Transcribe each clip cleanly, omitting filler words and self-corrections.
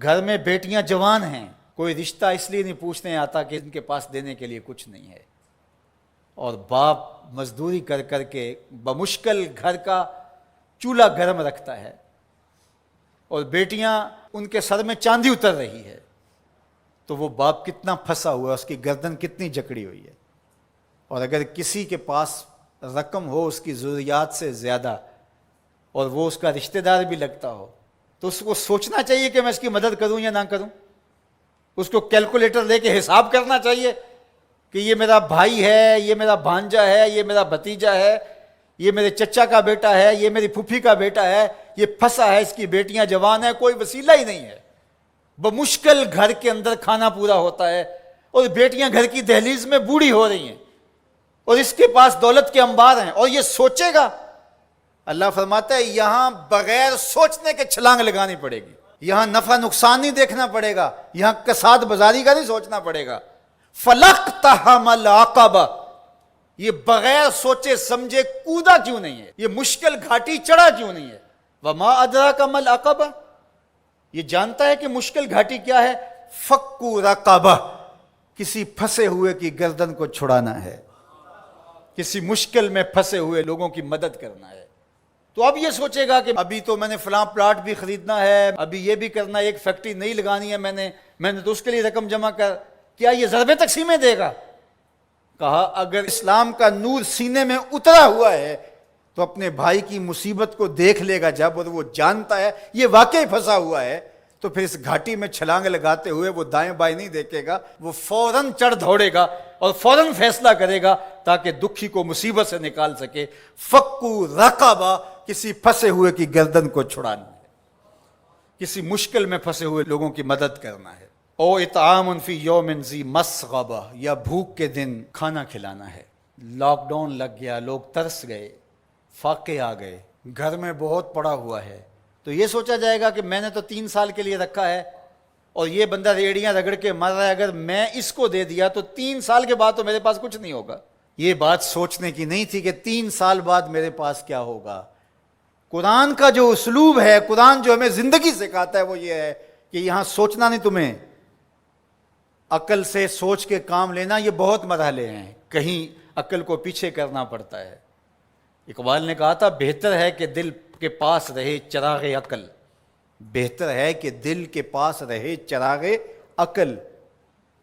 گھر میں بیٹیاں جوان ہیں، کوئی رشتہ اس لیے نہیں پوچھنے آتا کہ ان کے پاس دینے کے لیے کچھ نہیں ہے، اور باپ مزدوری کر کر کے بمشکل گھر کا چولہا گرم رکھتا ہے، اور بیٹیاں ان کے سر میں چاندی اتر رہی ہے، تو وہ باپ کتنا پھنسا ہوا ہے، اس کی گردن کتنی جکڑی ہوئی ہے۔ اور اگر کسی کے پاس رقم ہو اس کی ضروریات سے زیادہ اور وہ اس کا رشتہ دار بھی لگتا ہو، تو اس کو سوچنا چاہیے کہ میں اس کی مدد کروں یا نہ کروں۔ اس کو کیلکولیٹر لے کے حساب کرنا چاہیے کہ یہ میرا بھائی ہے، یہ میرا بھانجا ہے، یہ میرا بھتیجا ہے، یہ میرے چچا کا بیٹا ہے، یہ میری پھوپھی کا بیٹا ہے، یہ پھنسا ہے، اس کی بیٹیاں جوان ہیں، کوئی وسیلہ ہی نہیں ہے، بمشکل گھر کے اندر کھانا پورا ہوتا ہے، اور بیٹیاں گھر کی دہلیز میں بوڑھی ہو رہی ہیں، اور اس کے پاس دولت کے انبار ہیں، اور یہ سوچے گا۔ اللہ فرماتا ہے یہاں بغیر سوچنے کے چھلانگ لگانی پڑے گی، یہاں نفع نقصان نہیں دیکھنا پڑے گا، یہاں کساد بازاری کا نہیں سوچنا پڑے گا۔ فَلَقْتَحَمَ الْعَقَبَةَ، یہ بغیر سوچے سمجھے کودا کیوں نہیں ہے، یہ مشکل گھاٹی چڑھا کیوں نہیں ہے۔ وَمَا أَدْرَاكَ مَا الْعَقَبَةُ، یہ جانتا ہے کہ مشکل گھاٹی کیا ہے۔ فَكُّ رَقَبَةٍ، کسی پھنسے ہوئے کی گردن کو چھڑانا ہے، کسی مشکل میں پھنسے ہوئے لوگوں کی مدد کرنا ہے۔ تو اب یہ سوچے گا کہ ابھی تو میں نے فلاں پلاٹ بھی خریدنا ہے، ابھی یہ بھی کرنا ہے، ایک فیکٹری نہیں لگانی ہے میں نے تو اس کے لیے رقم جمع کر، کیا یہ ضربیں تقسیمیں دے گا؟ کہا اگر اسلام کا نور سینے میں اترا ہوا ہے تو اپنے بھائی کی مصیبت کو دیکھ لے گا جب، اور وہ جانتا ہے یہ واقعی پھنسا ہوا ہے، تو پھر اس گھاٹی میں چھلانگ لگاتے ہوئے وہ دائیں بائیں نہیں دیکھے گا، وہ فوراً چڑھ دوڑے گا اور فوراً فیصلہ کرے گا تاکہ دکھی کو مصیبت سے نکال سکے۔ فَكُّ رَقَبَةٍ، کسی پھنسے ہوئے کی گردن کو چھڑانا ہے، کسی مشکل میں پھنسے ہوئے لوگوں کی مدد کرنا ہے۔ او اطعام فی یوم ذی مسغبہ، یا بھوک کے دن کھانا کھلانا ہے۔ لاک ڈاؤن لگ گیا، لوگ ترس گئے، فاقے آ گئے، گھر میں بہت پڑا ہوا ہے، تو یہ سوچا جائے گا کہ میں نے تو 3 سال کے لیے رکھا ہے اور یہ بندہ ریڑیاں رگڑ کے مر رہا ہے، اگر میں اس کو دے دیا تو 3 سال کے بعد تو میرے پاس کچھ نہیں ہوگا۔ یہ بات سوچنے کی نہیں تھی کہ 3 سال بعد میرے پاس کیا ہوگا۔ قرآن کا جو اسلوب ہے، قرآن جو ہمیں زندگی سکھاتا ہے وہ یہ ہے کہ یہاں سوچنا نہیں، تمہیں عقل سے سوچ کے کام لینا، یہ بہت مرحلے ہیں، کہیں عقل کو پیچھے کرنا پڑتا ہے۔ اقبال نے کہا تھا بہتر ہے کہ دل کے پاس رہے چراغ عقل، بہتر ہے کہ دل کے پاس رہے چراغ عقل،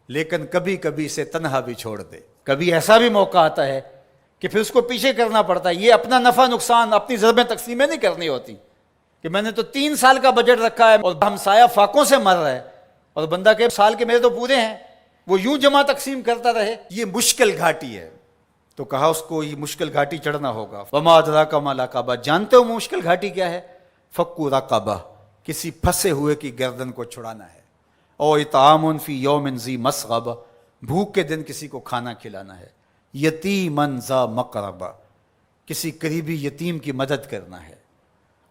لیکن کبھی کبھی سے تنہا بھی چھوڑ دے۔ کبھی ایسا بھی موقع آتا ہے کہ پھر اس کو پیچھے کرنا پڑتا ہے۔ یہ اپنا نفع نقصان، اپنی ضربیں تقسیمیں نہیں کرنی ہوتی کہ میں نے تو 3 سال کا بجٹ رکھا ہے اور ہمسایہ فاقوں سے مر رہا ہے، اور بندہ کہ سال کے میرے تو پورے ہیں، وہ یوں جمع تقسیم کرتا رہے۔ یہ مشکل گھاٹی ہے، تو کہا اس کو یہ مشکل گھاٹی چڑھنا ہوگا۔ وما ادراک ما العقبہ، جانتے ہو مشکل گھاٹی کیا ہے؟ فک رقبہ، کسی پھنسے ہوئے کی گردن کو چھڑانا ہے۔ او اطعام فی یوم ذی مسغبہ، بھوک کے دن کسی کو کھانا کھلانا ہے۔ یتیما ذا مقربہ، کسی قریبی یتیم کی مدد کرنا ہے۔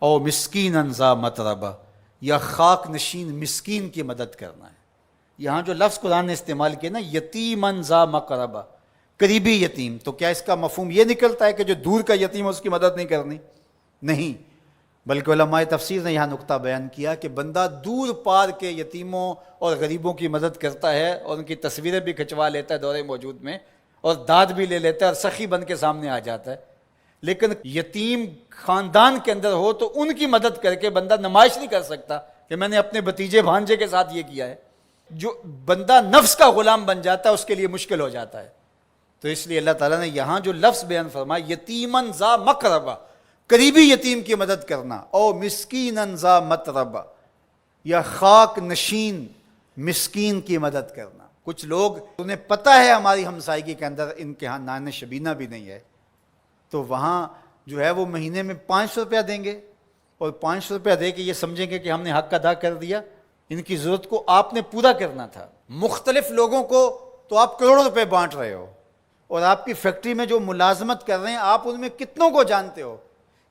او مسکینا ذا متربہ، یا خاک نشین مسکین کی مدد کرنا ہے۔ یہاں جو لفظ قرآن نے استعمال کیا نا، یتیما ذا مقربہ، قریبی یتیم، تو کیا اس کا مفہوم یہ نکلتا ہے کہ جو دور کا یتیم ہے اس کی مدد نہیں کرنی؟ نہیں، بلکہ علماء تفسیر نے یہاں نقطہ بیان کیا کہ بندہ دور پار کے یتیموں اور غریبوں کی مدد کرتا ہے، اور ان کی تصویریں بھی کھنچوا لیتا ہے دور موجود میں، اور داد بھی لے لیتا ہے اور سخی بن کے سامنے آ جاتا ہے، لیکن یتیم خاندان کے اندر ہو تو ان کی مدد کر کے بندہ نمائش نہیں کر سکتا کہ میں نے اپنے بھتیجے بھانجے کے ساتھ یہ کیا ہے۔ جو بندہ نفس کا غلام بن جاتا ہے اس کے لیے مشکل ہو جاتا ہے۔ تو اس لیے اللہ تعالیٰ نے یہاں جو لفظ بیان فرمایا یتیمن ذا مقربہ، قریبی یتیم کی مدد کرنا، او مسکینن ذا متربہ، یا خاک نشین مسکین کی مدد کرنا۔ کچھ لوگ انہیں پتہ ہے ہماری ہمسائیگی کے اندر ان کے ہاں نان شبینہ بھی نہیں ہے، تو وہاں جو ہے وہ مہینے میں 500 روپیہ دیں گے، اور 500 روپیہ دے کے یہ سمجھیں گے کہ ہم نے حق ادا کر دیا۔ ان کی ضرورت کو آپ نے پورا کرنا تھا۔ مختلف لوگوں کو تو آپ کروڑوں روپے بانٹ رہے ہو، اور آپ کی فیکٹری میں جو ملازمت کر رہے ہیں آپ ان میں کتنوں کو جانتے ہو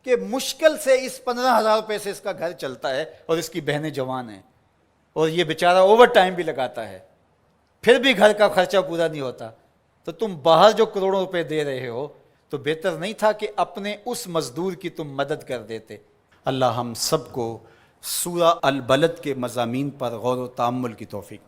کہ مشکل سے اس 15,000 روپے سے اس کا گھر چلتا ہے، اور اس کی بہنیں جوان ہیں، اور یہ بیچارہ اوور ٹائم بھی لگاتا ہے، پھر بھی گھر کا خرچہ پورا نہیں ہوتا، تو تم باہر جو کروڑوں روپے دے رہے ہو تو بہتر نہیں تھا کہ اپنے اس مزدور کی تم مدد کر دیتے؟ اللہ ہم سب کو سورہ البلد کے مضامین پر غور و تأمل کی توفیق